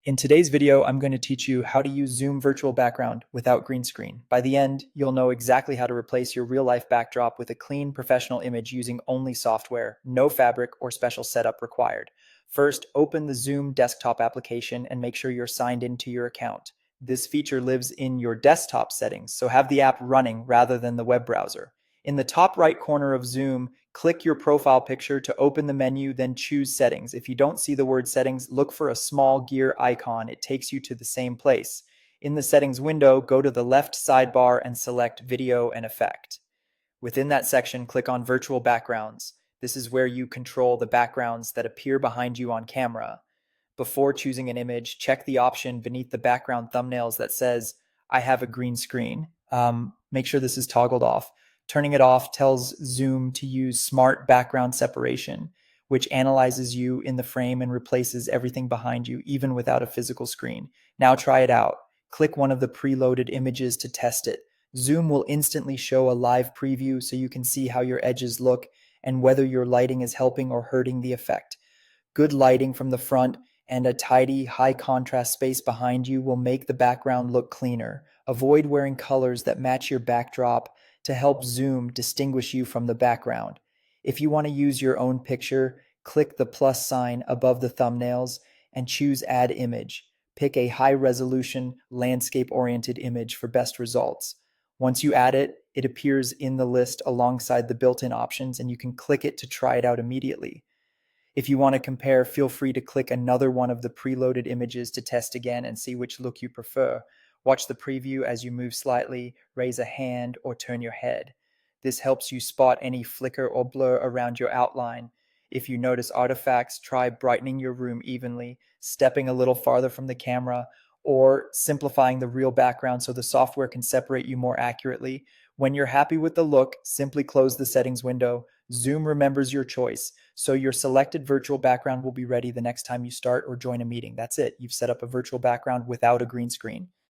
In today's video, I'm going to teach you how to use Zoom Virtual Background without green screen. By the end, you'll know exactly how to replace your real-life backdrop with a clean, professional image using only software, no fabric or special setup required. First, open the Zoom desktop application and make sure you're signed into your account. This feature lives in your desktop settings, so have the app running rather than the web browser. In the top right corner of Zoom, click your profile picture to open the menu, then choose Settings. If you don't see the word Settings, look for a small gear icon. It takes you to the same place. In the Settings window, go to the left sidebar and select Video and Effect. Within that section, click on Virtual Backgrounds. This is where you control the backgrounds that appear behind you on camera. Before choosing an image, check the option beneath the background thumbnails that says, I have a green screen. Make sure this is toggled off. Turning it off tells Zoom to use Smart Background Separation, which analyzes you in the frame and replaces everything behind you, even without a physical screen. Now try it out. Click one of the preloaded images to test it. Zoom will instantly show a live preview so you can see how your edges look and whether your lighting is helping or hurting the effect. Good lighting from the front and a tidy, high contrast space behind you will make the background look cleaner. Avoid wearing colors that match your backdrop to help Zoom distinguish you from the background. If you want to use your own picture, click the plus sign above the thumbnails and choose Add Image. Pick a high resolution, landscape oriented image for best results. Once you add it, it appears in the list alongside the built in options, and you can click it to try it out immediately. If you want to compare, feel free to click another one of the preloaded images to test again and see which look you prefer. Watch the preview as you move slightly, raise a hand, or turn your head. This helps you spot any flicker or blur around your outline. If you notice artifacts, try brightening your room evenly, stepping a little farther from the camera, or simplifying the real background so the software can separate you more accurately. When you're happy with the look, simply close the settings window. Zoom remembers your choice, so your selected virtual background will be ready the next time you start or join a meeting. That's it. You've set up a virtual background without a green screen.